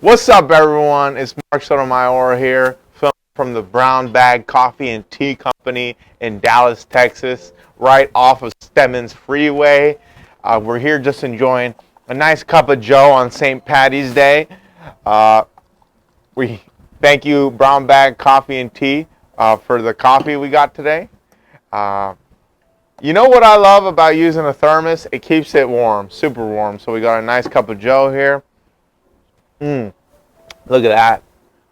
What's up, everyone? It's Mark Sotomayor here, filming from the Brown Bag Coffee and Tea Company in Dallas, Texas, right off of Stemmons Freeway. We're here just enjoying a nice cup of joe on St. Patty's Day. We thank you, Brown Bag Coffee and Tea, for the coffee we got today. You know what I love about using a thermos? It keeps it warm, super warm. So we got a nice cup of joe here. Look at that.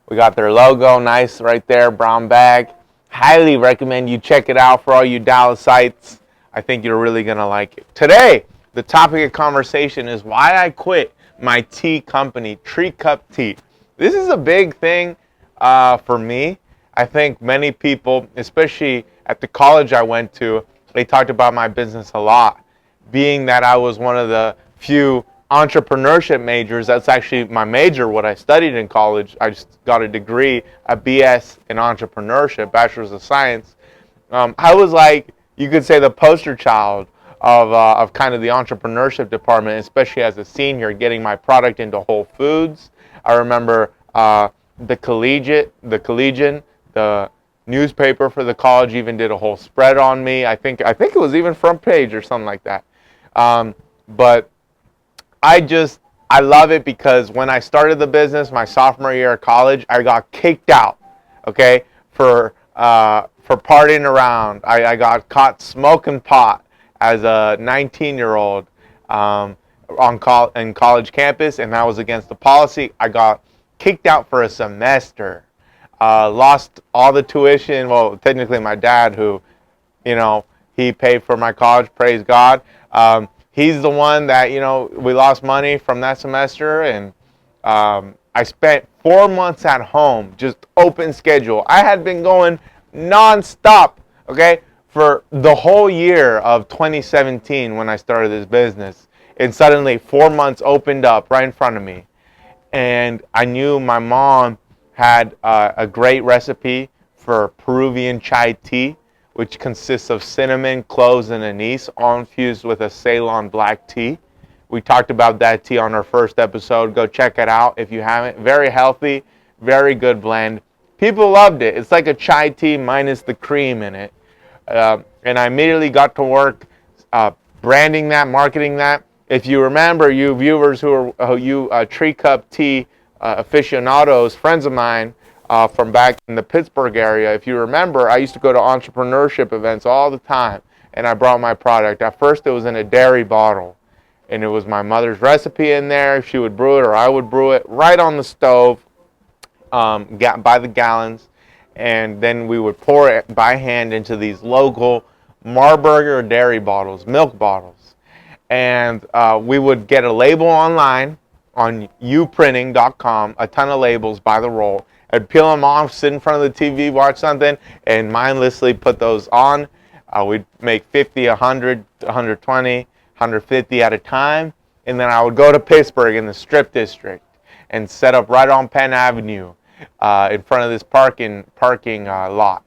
We got their logo, nice right there, Brown Bag. Highly recommend you check it out for all you Dallasites. I think you're really going to like it. Today, the topic of conversation is why I quit my tea company, Treecup Tea. This is a big thing for me. I think many people, especially at the college I went to, they talked about my business a lot. Being that I was one of the few entrepreneurship majors, that's actually my major, what I studied in college. I just got a degree, a BS in entrepreneurship, Bachelor's of Science. I was like, you could say, the poster child of kind of the entrepreneurship department, especially as a senior, getting my product into Whole Foods. I remember the Collegian, the newspaper for the college even did a whole spread on me. I think it was even front page or something like that. But I love it because when I started the business, my sophomore year of college, I got kicked out, okay, for partying around. I got caught smoking pot as a 19-year-old in college campus, and that was against the policy. I got kicked out for a semester, lost all the tuition. Well, technically my dad, who, he paid for my college, praise God. He's the one that, we lost money from that semester, and I spent 4 months at home, just open schedule. I had been going nonstop, okay, for the whole year of 2017 when I started this business. And suddenly 4 months opened up right in front of me. And I knew my mom had a great recipe for Peruvian chai tea, which consists of cinnamon, cloves, and anise, all infused with a Ceylon black tea. We talked about that tea on our first episode. Go check it out if you haven't. Very healthy, very good blend. People loved it. It's like a chai tea minus the cream in it. And I immediately got to work branding that, marketing that. If you remember, you viewers who are Treecup Tea aficionados, friends of mine, from back in the Pittsburgh area, if you remember, I used to go to entrepreneurship events all the time, and I brought my product. At first, it was in a dairy bottle, and it was my mother's recipe in there. She would brew it, or I would brew it right on the stove by the gallons, and then we would pour it by hand into these local Marburger dairy bottles, milk bottles, and we would get a label online on uprinting.com, a ton of labels by the roll. I'd peel them off, sit in front of the TV, watch something, and mindlessly put those on. We'd make 50, 100, 120, 150 at a time. And then I would go to Pittsburgh in the Strip District and set up right on Penn Avenue in front of this parking lot,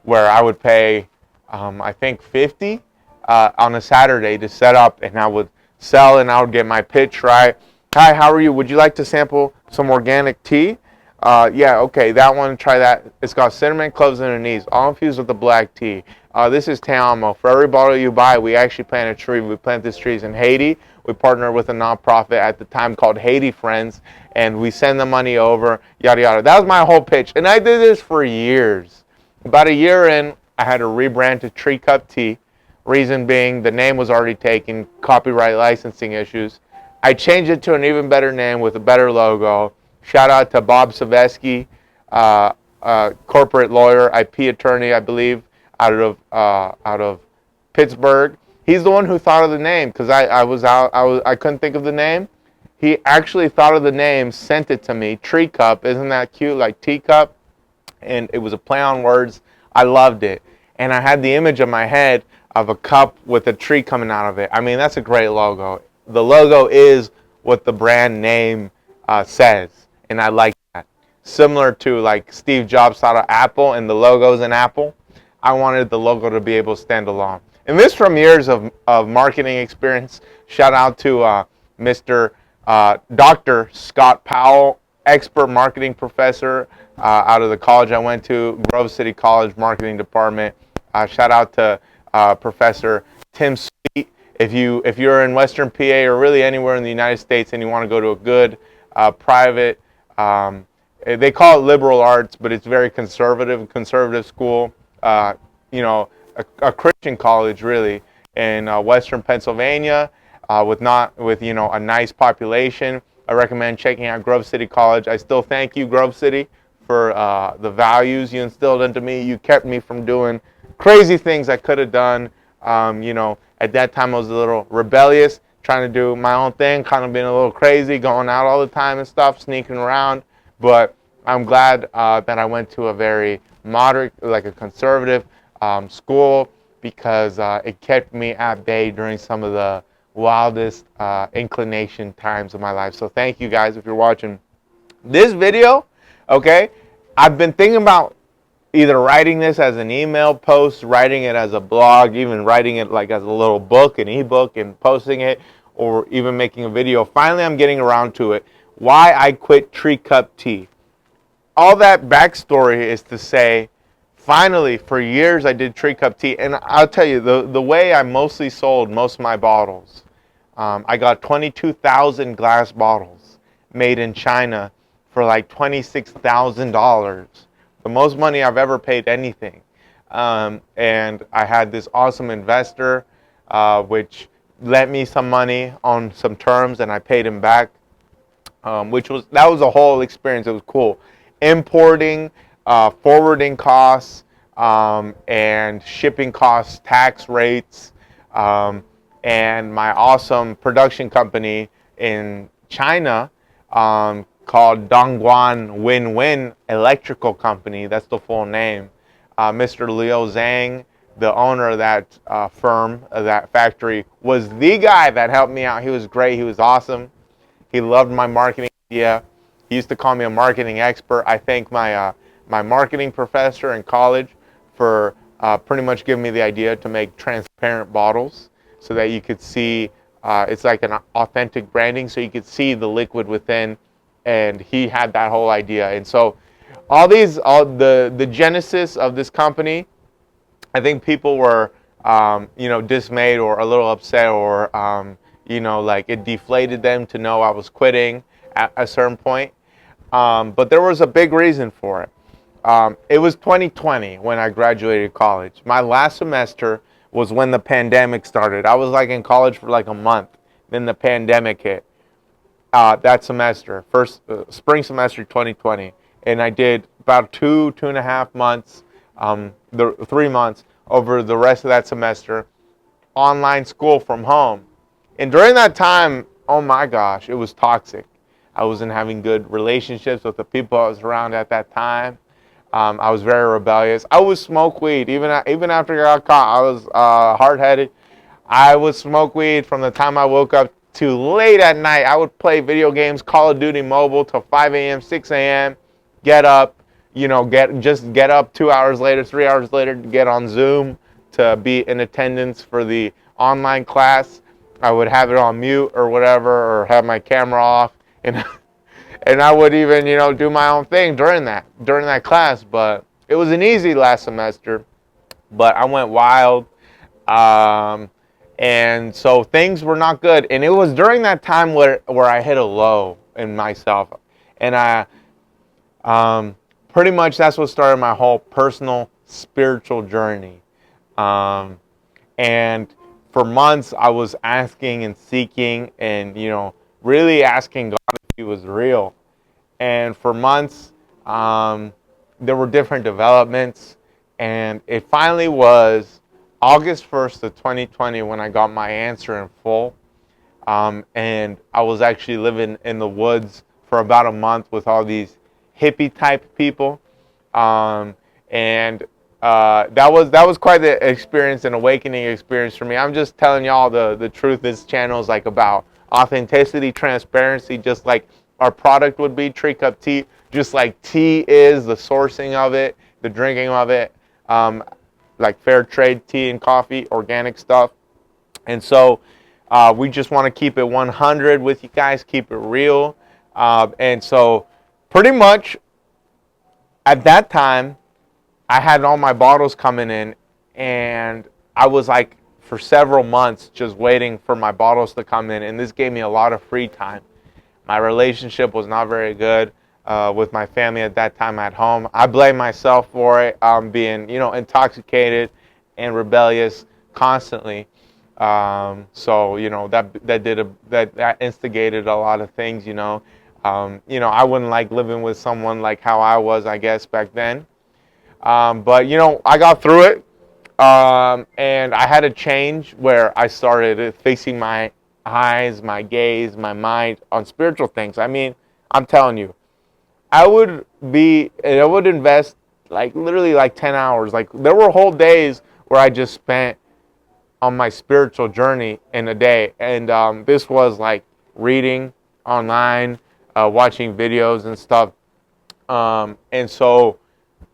where I would pay, I think, $50 on a Saturday to set up, and I would sell, and I would get my pitch right. Hi, how are you? Would you like to sample some organic tea? Yeah, okay, that one, try that. It's got cinnamon, cloves, and anise, all infused with the black tea. This is Te Amo. For every bottle you buy, we actually plant a tree. We plant these trees in Haiti. We partner with a nonprofit at the time called Haiti Friends, and we send the money over, yada, yada. That was my whole pitch, and I did this for years. About a year in, I had to rebrand to Treecup Tea. Reason being, the name was already taken, copyright licensing issues. I changed it to an even better name with a better logo. Shout out to Bob Savesky, corporate lawyer, IP attorney, I believe, out of Pittsburgh. He's the one who thought of the name, because I couldn't think of the name. He actually thought of the name, sent it to me. Treecup, isn't that cute? Like teacup, and it was a play on words. I loved it, and I had the image in my head of a cup with a tree coming out of it. I mean, that's a great logo. The logo is what the brand name says. And I like that. Similar to like Steve Jobs thought of Apple and the logo's an apple, I wanted the logo to be able to stand alone. And this from years of marketing experience. Shout out to Mr. Dr. Scott Powell expert marketing professor out of the college I went to, Grove City College Marketing Department. Shout out to Professor Tim Sweet. If you're in Western PA or really anywhere in the United States and you want to go to a good private, they call it liberal arts, but it's very conservative school. You know, a Christian college really in Western Pennsylvania, with you know a nice population. I recommend checking out Grove City College. I still thank you, Grove City, for the values you instilled into me. You kept me from doing crazy things I could have done. You know, at that time I was a little rebellious, trying to do my own thing, kind of being a little crazy, going out all the time and stuff, sneaking around. But I'm glad that I went to a very moderate, like a conservative school, because it kept me at bay during some of the wildest inclination times of my life. So thank you guys if you're watching this video. Okay, I've been thinking about either writing this as an email post, writing it as a blog, even writing it like as a little book, an ebook, and posting it, or even making a video. Finally, I'm getting around to it. Why I quit Treecup tea. All that backstory is to say, finally, for years I did Treecup tea, and I'll tell you, the way I mostly sold most of my bottles, I got 22,000 glass bottles made in China for like $26,000. The most money I've ever paid anything. And I had this awesome investor, which lent me some money on some terms, and I paid him back, that was a whole experience. It was cool. Importing, forwarding costs, and shipping costs, tax rates, and my awesome production company in China, called Dongguan Win-Win Electrical Company. That's the full name. Mr. Liu Zhang, the owner of that firm, of that factory, was the guy that helped me out. He was great. He was awesome. He loved my marketing idea. He used to call me a marketing expert. I thank my my marketing professor in college for pretty much giving me the idea to make transparent bottles so that you could see, it's like an authentic branding, so you could see the liquid within. And he had that whole idea. And so all the genesis of this company, I think people were you know, dismayed or a little upset, or you know, like it deflated them to know I was quitting at a certain point. But there was a big reason for it. It was 2020 when I graduated college. My last semester was when the pandemic started. I was like in college for like a month. Then the pandemic hit. That semester, first spring semester 2020, and I did about 2.5 months, 3 months over the rest of that semester, online school from home. And during that time, oh my gosh, it was toxic. I wasn't having good relationships with the people I was around at that time. I was very rebellious. I would smoke weed even after I got caught. I was hard-headed. I would smoke weed from the time I woke up to late at night. I would play video games, Call of Duty Mobile, till 5 a.m., 6 a.m., get up, you know, get up 2 hours later, 3 hours later, to get on Zoom to be in attendance for the online class. I would have it on mute or whatever, or have my camera off, and and I would even, you know, do my own thing during that class. But it was an easy last semester, but I went wild. And so things were not good. And it was during that time where I hit a low in myself. And pretty much that's what started my whole personal spiritual journey. And for months I was asking and seeking and, you know, really asking God if He was real. And for months there were different developments. And it finally was August 1st of 2020 when I got my answer in full. And I was actually living in the woods for about a month with all these hippie type people. And that was quite the experience, an awakening experience for me. I'm just telling y'all the truth. This channel is like about authenticity, transparency, just like our product would be, Treecup tea, just like tea is, the sourcing of it, the drinking of it. Like fair trade tea and coffee, organic stuff. And so we just want to keep it 100 with you guys, keep it real. And so pretty much at that time, I had all my bottles coming in, and I was like for several months just waiting for my bottles to come in, and this gave me a lot of free time. My relationship was not very good with my family at that time at home. I blame myself for it, being intoxicated and rebellious constantly. So that instigated a lot of things. I wouldn't like living with someone like how I was, I guess, back then. But I got through it, and I had a change where I started fixing my eyes, my gaze, my mind on spiritual things. I mean, I'm telling you, I would invest like literally like 10 hours. Like there were whole days where I just spent on my spiritual journey in a day. And this was like reading online, watching videos and stuff. And so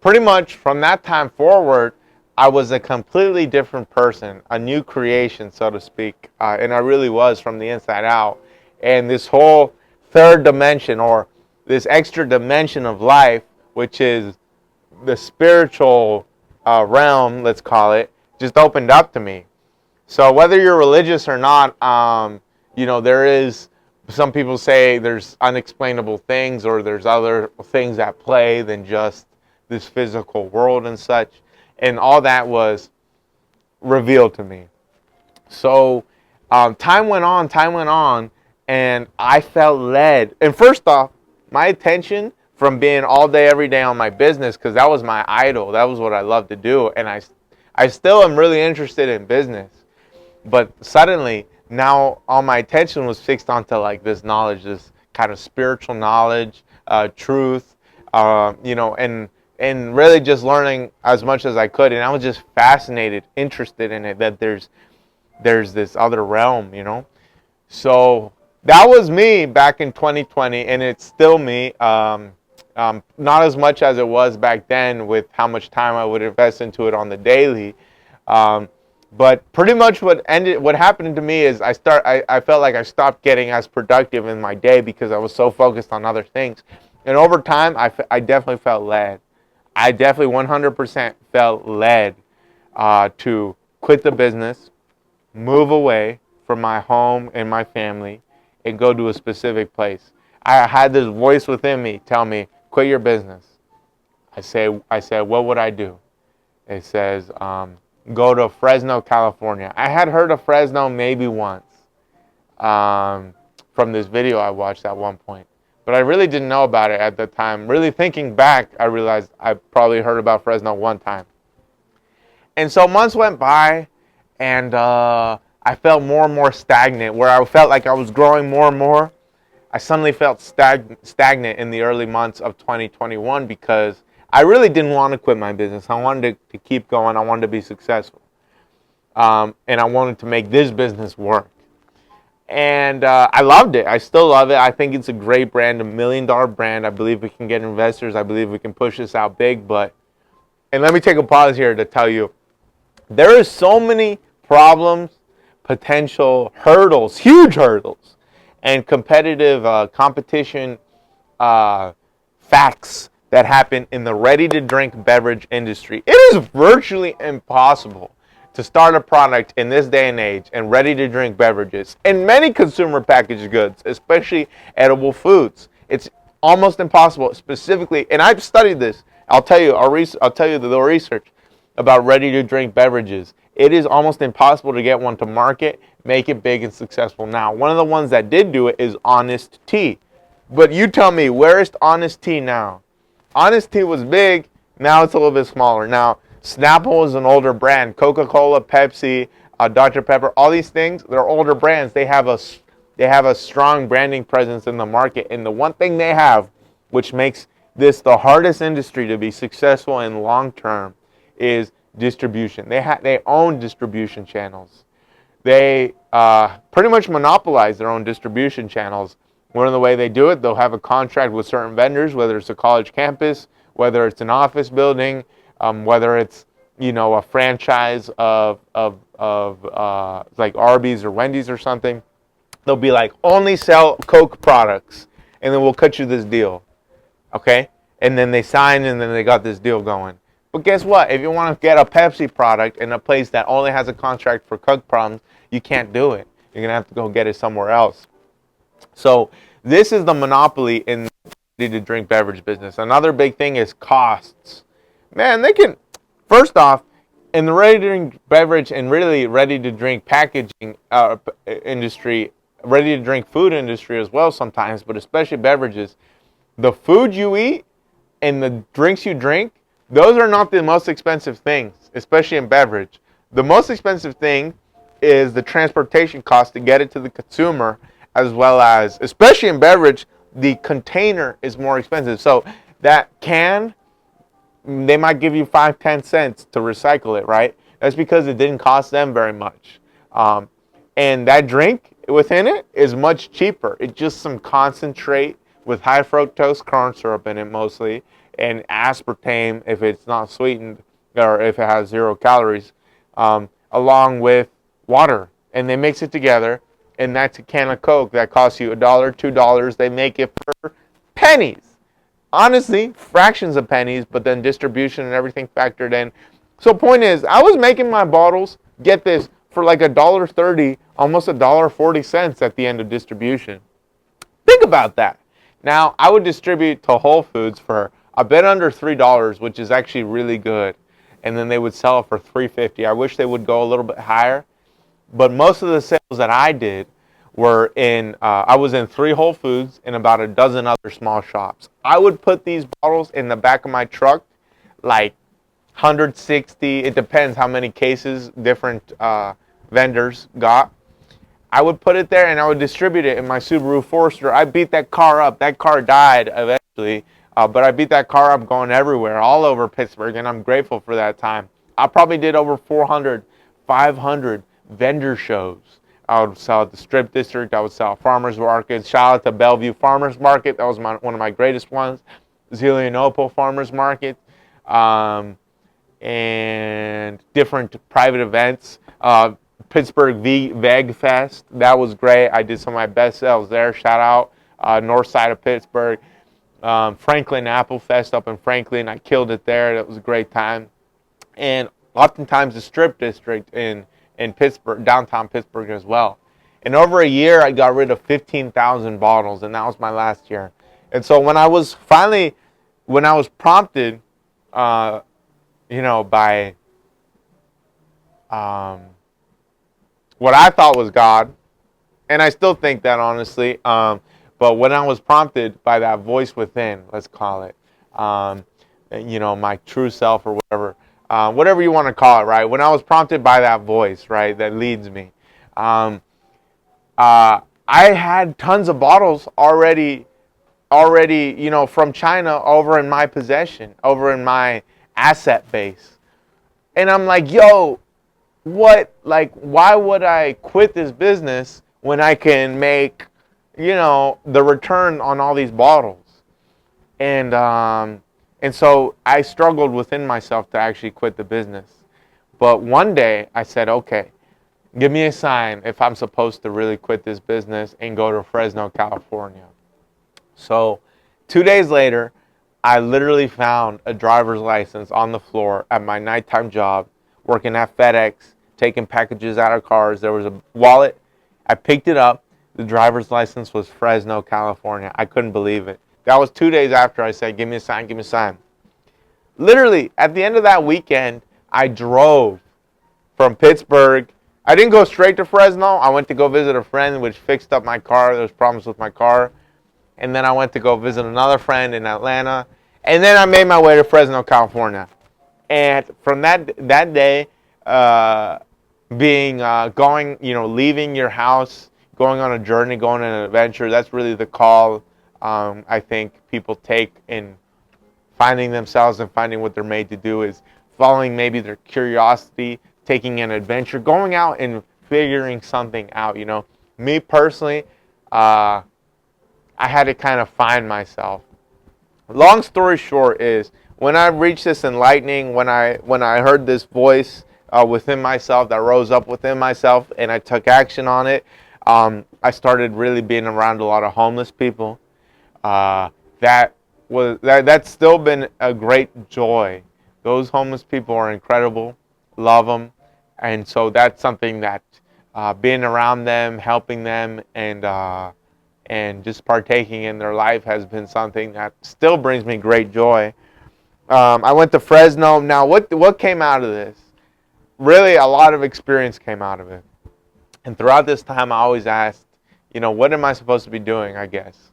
pretty much from that time forward, I was a completely different person, a new creation, so to speak. And I really was from the inside out. And this whole third dimension, or this extra dimension of life, which is the spiritual realm, let's call it, just opened up to me. So whether you're religious or not, there is, some people say there's unexplainable things, or there's other things at play than just this physical world and such. And all that was revealed to me. So time went on, and I felt led. And first off, my attention from being all day, every day on my business, because that was my idol, that was what I loved to do, and I still am really interested in business. But suddenly, now all my attention was fixed onto like this knowledge, this kind of spiritual knowledge, truth, and really just learning as much as I could. And I was just fascinated, interested in it, that there's this other realm, So that was me back in 2020, and it's still me. Not as much as it was back then with how much time I would invest into it on the daily. But pretty much what happened to me is I felt like I stopped getting as productive in my day because I was so focused on other things. And over time, I definitely felt led. I definitely 100% felt led to quit the business, move away from my home and my family, and go to a specific place. I had this voice within me tell me, quit your business. I said, what would I do? It says, go to Fresno, California. I had heard of Fresno maybe once from this video I watched at one point. But I really didn't know about it at the time. Really thinking back, I realized I probably heard about Fresno one time. And so months went by, and I felt more and more stagnant, where I felt like I was growing more and more. I suddenly felt stagnant in the early months of 2021 because I really didn't want to quit my business. I wanted to keep going. I wanted to be successful. And I wanted to make this business work. And I loved it. I still love it. I think it's a great brand, $1 million brand. I believe we can get investors. I believe we can push this out big. And let me take a pause here to tell you, there is so many problems, potential hurdles, huge hurdles, and competitive competition facts that happen in the ready-to-drink beverage industry. It is virtually impossible to start a product in this day and age and ready-to-drink beverages and many consumer packaged goods, especially edible foods. It's almost impossible, specifically, and I've studied this. I'll tell you the research about ready-to-drink beverages. It is almost impossible to get one to market, make it big and successful. Now, one of the ones that did do it is Honest Tea. But you tell me, where is Honest Tea now? Honest Tea was big, now it's a little bit smaller. Now, Snapple is an older brand. Coca-Cola, Pepsi, Dr. Pepper, all these things, they're older brands. They have a strong branding presence in the market. And the one thing they have, which makes this the hardest industry to be successful in long term, is distribution. They own distribution channels. They pretty much monopolize their own distribution channels. One of the way they do it, they'll have a contract with certain vendors, whether it's a college campus, whether it's an office building, whether it's a franchise of like Arby's or Wendy's or something. They'll be like, only sell Coke products, and then we'll cut you this deal. Okay? And then they signed and then they got this deal going. But guess what? If you want to get a Pepsi product in a place that only has a contract for Coke problems, you can't do it. You're going to have to go get it somewhere else. So this is the monopoly in the ready-to-drink beverage business. Another big thing is costs. Man, they can, first off, in the ready-to-drink beverage and really ready-to-drink packaging industry, ready-to-drink food industry as well sometimes, but especially beverages, the food you eat and the drinks you drink, those are not the most expensive things, especially in beverage. The most expensive thing is the transportation cost to get it to the consumer, as well as, especially in beverage, the container is more expensive. So that can, they might give you 5-10 cents to recycle it, right? That's because it didn't cost them very much. And that drink within it is much cheaper. It's just some concentrate with high fructose corn syrup in it mostly, and aspartame if it's not sweetened or if it has 0 calories, along with water. And they mix it together, and that's a can of Coke that costs you $1, $2. They make it for pennies. Honestly, fractions of pennies, but then distribution and everything factored in. So point is, I was making my bottles, get this, for like $1.30, almost $1.40 at the end of distribution. Think about that. Now, I would distribute to Whole Foods for a bit under $3, which is actually really good. And then they would sell it for $3.50. I wish they would go a little bit higher. But most of the sales that I did were in, I was in 3 Whole Foods and about a dozen other small shops. I would put these bottles in the back of my truck, like 160, it depends how many cases different vendors got. I would put it there and I would distribute it in my Subaru Forester. I beat that car up. That car died eventually, but I beat that car up going everywhere, all over Pittsburgh, and I'm grateful for that time. I probably did over 400, 500 vendor shows. I would sell at the Strip District. I would sell at farmers markets. Shout out to Bellevue Farmers Market. That was one of my greatest ones. Zelienople Farmers Market, and different private events. Pittsburgh Veg Fest. That was great. I did some of my best sales there. Shout out north side of Pittsburgh. Franklin Apple Fest up in Franklin. I killed it there. That was a great time. And oftentimes the Strip District in Pittsburgh, downtown Pittsburgh as well. In over a year, I got rid of 15,000 bottles, and that was my last year. And so when I was prompted, by what I thought was God, and I still think that honestly, but when I was prompted by that voice within, let's call it, my true self or whatever you want to call it, right? When I was prompted by that voice, right, that leads me, I had tons of bottles already, from China over in my possession, over in my asset base. And I'm like, yo, why would I quit this business when I can make, the return on all these bottles? And so I struggled within myself to actually quit the business. But one day I said, okay, give me a sign if I'm supposed to really quit this business and go to Fresno, California. So 2 days later, I literally found a driver's license on the floor at my nighttime job, working at FedEx, taking packages out of cars. There was a wallet. I picked it up. The driver's license was Fresno, California. I couldn't believe it. That was 2 days after I said, give me a sign, give me a sign. Literally, at the end of that weekend, I drove from Pittsburgh. I didn't go straight to Fresno. I went to go visit a friend which fixed up my car. There was problems with my car. And then I went to go visit another friend in Atlanta. And then I made my way to Fresno, California. And from that day, leaving your house, going on a journey, going on an adventure, that's really the call I think people take in finding themselves and finding what they're made to do, is following maybe their curiosity, taking an adventure, going out and figuring something out. Me personally, I had to kind of find myself. Long story short is, when I reached this enlightening, when I heard this voice within myself that rose up within myself, and I took action on it, I started really being around a lot of homeless people. That that's still been a great joy. Those homeless people are incredible, love them, and so that's something that being around them, helping them, and just partaking in their life has been something that still brings me great joy. I went to Fresno. Now, what came out of this? Really, a lot of experience came out of it. And throughout this time, I always asked, what am I supposed to be doing, I guess?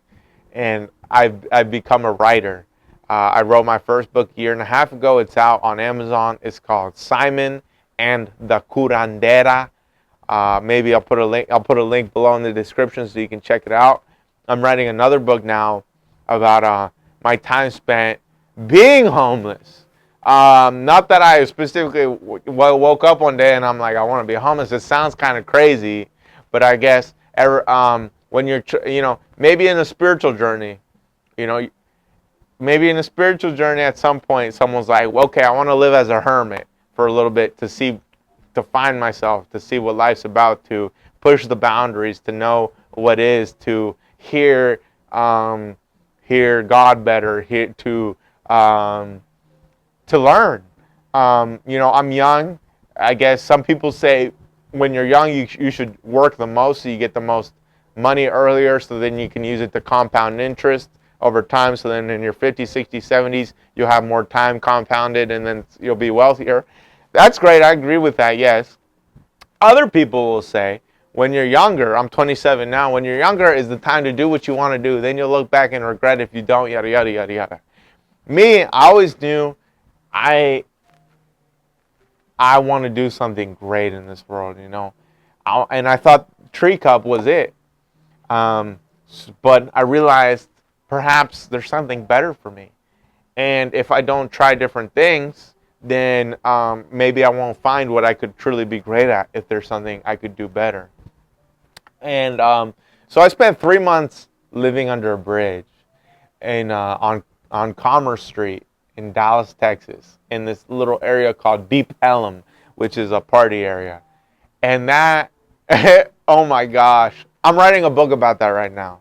And I've become a writer. I wrote my first book a year and a half ago. It's out on Amazon. It's called Simon and the Curandera. Maybe I'll put a link. I'll put a link below in the description so you can check it out. I'm writing another book now about my time spent being homeless. Not that I specifically woke up one day and I'm like, I want to be homeless. It sounds kind of crazy, but I guess when you're, maybe in a spiritual journey, maybe in a spiritual journey at some point, someone's like, well, okay, I want to live as a hermit for a little bit to find myself, to see what life's about, to push the boundaries, to know what is, to hear God better, to learn. I'm young. I guess some people say when you're young, you should work the most so you get the most money earlier, so then you can use it to compound interest over time. So then in your 50s, 60s, 70s, you'll have more time compounded and then you'll be wealthier. That's great. I agree with that, yes. Other people will say, when you're younger, I'm 27 now, when you're younger is the time to do what you want to do. Then you'll look back and regret if you don't, yada, yada, yada, yada. Me, I always knew I want to do something great in this world, and I thought Treecup was it. But I realized perhaps there's something better for me. And if I don't try different things, then maybe I won't find what I could truly be great at if there's something I could do better. And so I spent 3 months living under a bridge on Commerce Street in Dallas, Texas, in this little area called Deep Ellum, which is a party area. And that, oh my gosh, I'm writing a book about that right now.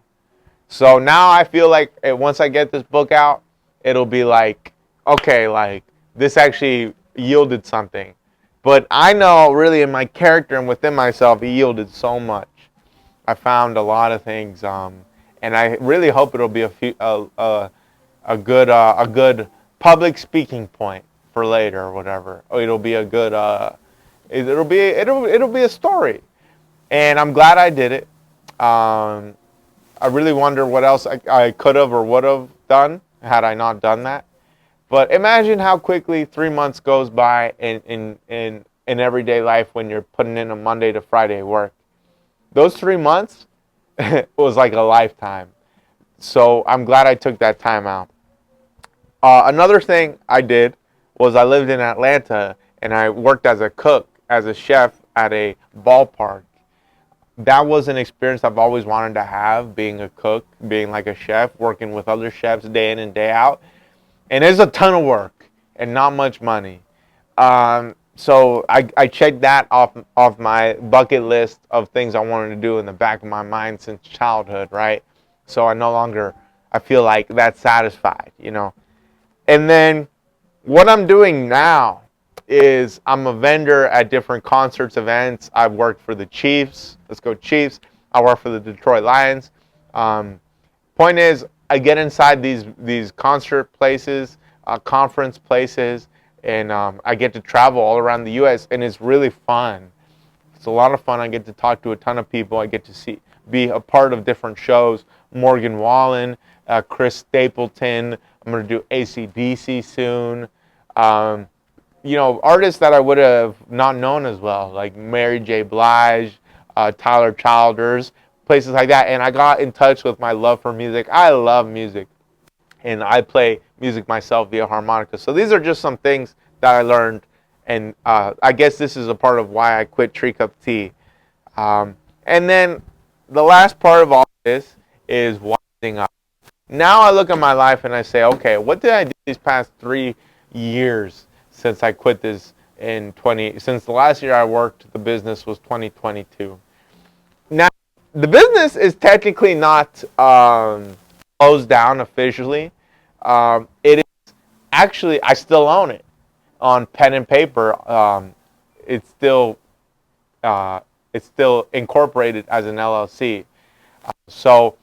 So now I feel like once I get this book out, it'll be like, okay, like this actually yielded something. But I know really in my character and within myself, it yielded so much. I found a lot of things, and I really hope it'll be a good public speaking point for later or whatever. It'll be a good it'll be a story, and I'm glad I did it. I really wonder what else I could have or would have done had I not done that. But imagine how quickly 3 months goes by in everyday life when you're putting in a Monday to Friday work. Those 3 months was like a lifetime. So I'm glad I took that time out. Another thing I did was I lived in Atlanta and I worked as a cook, as a chef at a ballpark. That was an experience I've always wanted to have, being a cook, being like a chef, working with other chefs day in and day out. And it's a ton of work and not much money. So I checked that off my bucket list of things I wanted to do in the back of my mind since childhood, right? So I feel like that's satisfied, And then what I'm doing now is I'm a vendor at different concerts, events. I've worked for the Chiefs. Let's go Chiefs. I work for the Detroit Lions. Point is, I get inside these concert places, conference places, and I get to travel all around the U.S., and it's really fun. It's a lot of fun. I get to talk to a ton of people. I get to be a part of different shows. Morgan Wallen, Chris Stapleton. I'm going to do AC/DC soon. Artists that I would have not known as well, like Mary J. Blige, Tyler Childers, places like that. And I got in touch with my love for music. I love music, and I play music myself via harmonica. So these are just some things that I learned, and I guess this is a part of why I quit Treecup Tea. And then the last part of all this is winding up. Now I look at my life and I say, okay, what did I do these past 3 years since I quit this since the last year I worked, the business was 2022. Now, the business is technically not closed down officially. It is actually, I still own it on pen and paper. It's still it's still incorporated as an LLC. So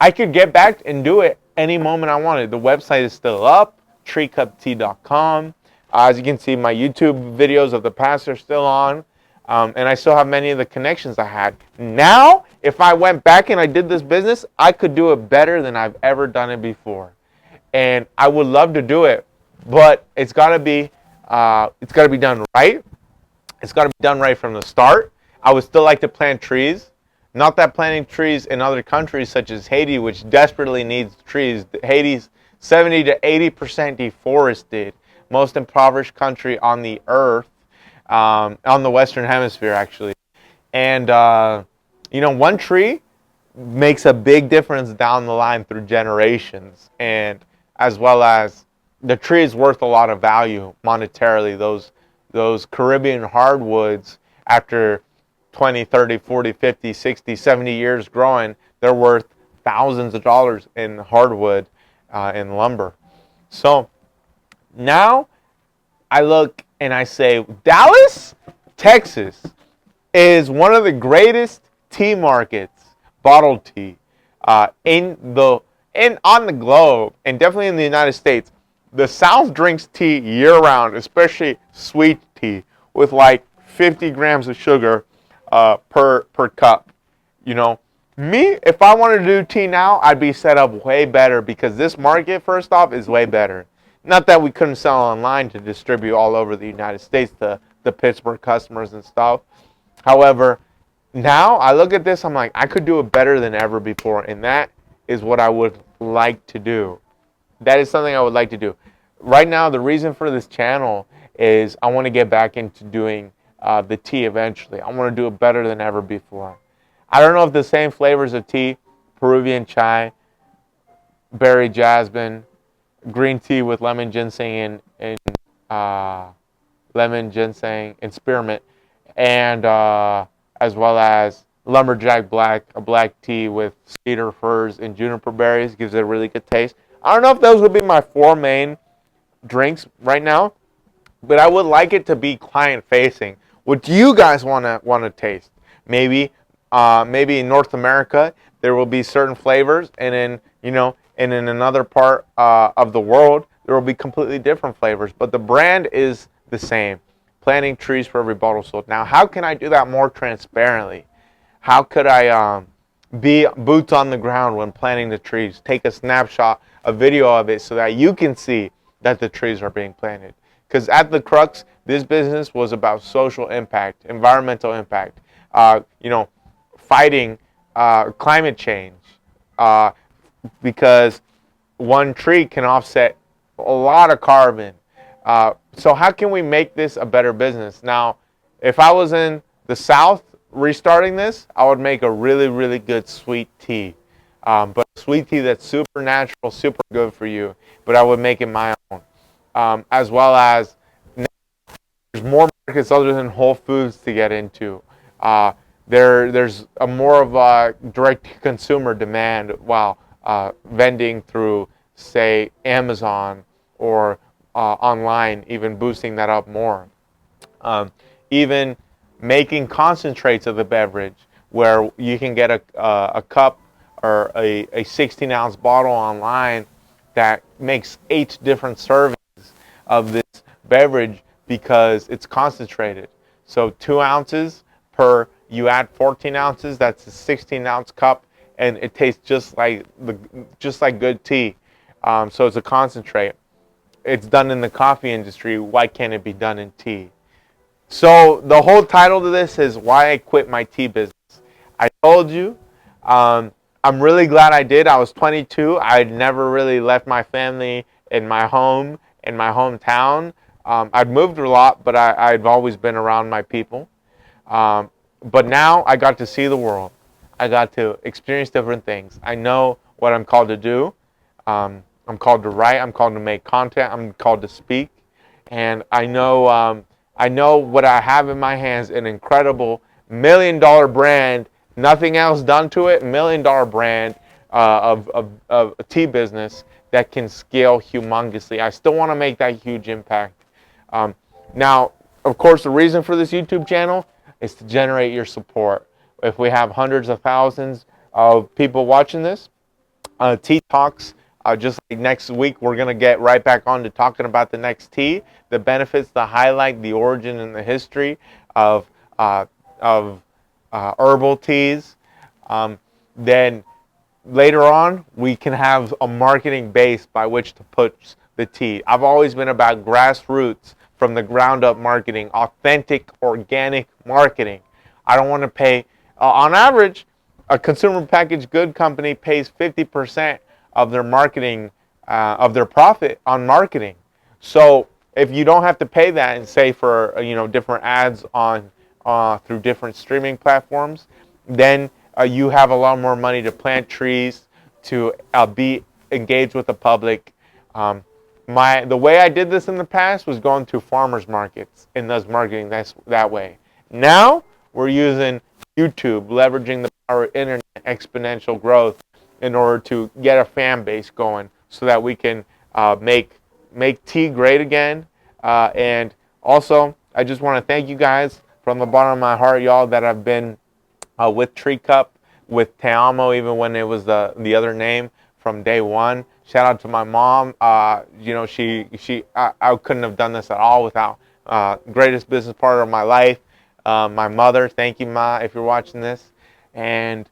I could get back and do it any moment I wanted. The website is still up, treecuptea.com. As you can see, my YouTube videos of the past are still on, and I still have many of the connections I had. Now, if I went back and I did this business, I could do it better than I've ever done it before, and I would love to do it, but it's got to be done right. It's got to be done right from the start. I would still like to plant trees. Not that planting trees in other countries such as Haiti, which desperately needs trees. Haiti's 70 to 80% deforested, most impoverished country on the earth, on the Western Hemisphere actually. And one tree makes a big difference down the line through generations, and as well as the tree is worth a lot of value monetarily. Those Caribbean hardwoods, after 20, 30, 40, 50, 60, 70 years growing, they're worth thousands of dollars in hardwood and lumber. So now I look and I say, Dallas, Texas is one of the greatest tea markets, bottled tea, on the globe, and definitely in the United States. The South drinks tea year round, especially sweet tea, with like 50 grams of sugar per cup. Me, if I wanted to do tea now, I'd be set up way better, because this market, first off, is way better. Not that we couldn't sell online to distribute all over the United States to the Pittsburgh customers and stuff. However, now I look at this, I'm like, I could do it better than ever before, and that is what I would like to do. That is something I would like to do. Right now, the reason for this channel is I want to get back into doing the tea eventually. I want to do it better than ever before. I don't know if the same flavors of tea, Peruvian chai, berry jasmine, green tea with lemon ginseng and spearmint, and as well as lumberjack black, a black tea with cedar firs and juniper berries, gives it a really good taste. I don't know if those would be my 4 main drinks right now, but I would like it to be client facing. What do you guys want to taste? Maybe in North America there will be certain flavors, and in another part of the world there will be completely different flavors, but the brand is the same. Planting trees for every bottle sold. Now, how can I do that more transparently? How could I be boots on the ground when planting the trees? Take a snapshot, a video of it, so that you can see that the trees are being planted. Because at the crux, this business was about social impact, environmental impact, fighting climate change, because one tree can offset a lot of carbon. So how can we make this a better business? Now, if I was in the South restarting this, I would make a really, really good sweet tea. But sweet tea that's super natural, super good for you. But I would make it my own. As well as there's more markets other than Whole Foods to get into. There's a more of a direct consumer demand while vending through, say, Amazon or online, even boosting that up more. Even making concentrates of the beverage, where you can get a cup or a 16-ounce bottle online that makes 8 different servings of this beverage because it's concentrated. So 2 ounces per, you add 14 ounces, that's a 16-ounce cup, and it tastes just like good tea. So it's a concentrate. It's done in the coffee industry. Why can't it be done in tea? So the whole title to this is Why I Quit My Tea Business. I told you, I'm really glad I did. I was 22. I'd never really left my family in my home, in my hometown. I'd moved a lot, but I've always been around my people. But now I got to see the world. I got to experience different things. I know what I'm called to do. I'm called to write. I'm called to make content. I'm called to speak. And I know what I have in my hands, an incredible $1 million brand, nothing else done to it, $1 million brand of a tea business that can scale humongously. I still want to make that huge impact. Now, of course, the reason for this YouTube channel is to generate your support. If we have hundreds of thousands of people watching this, tea talks, just like next week, we're going to get right back on to talking about the next tea, the benefits, the highlight, the origin and the history of herbal teas. Then later on, we can have a marketing base by which to push the tea. I've always been about grassroots, from the ground up marketing, authentic, organic marketing. I don't want to pay, on average, a consumer packaged good company pays 50% of their marketing, of their profit on marketing. So if you don't have to pay that, and say for different ads on through different streaming platforms, then you have a lot more money to plant trees, to be engaged with the public. The way I did this in the past was going to farmers markets and thus marketing that way. Now we're using YouTube, leveraging the power of internet, exponential growth, in order to get a fan base going, so that we can make tea great again. And also, I just want to thank you guys from the bottom of my heart, y'all, that have been with Treecup, with Te Amo, even when it was the other name, from day one. Shout out to my mom. I couldn't have done this at all without greatest business partner of my life, my mother. Thank you, Ma, if you're watching this. And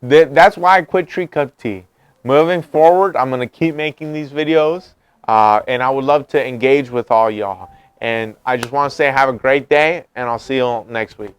that's why I quit Treecup Tea. Moving forward, I'm going to keep making these videos, and I would love to engage with all y'all. And I just want to say have a great day, and I'll see you all next week.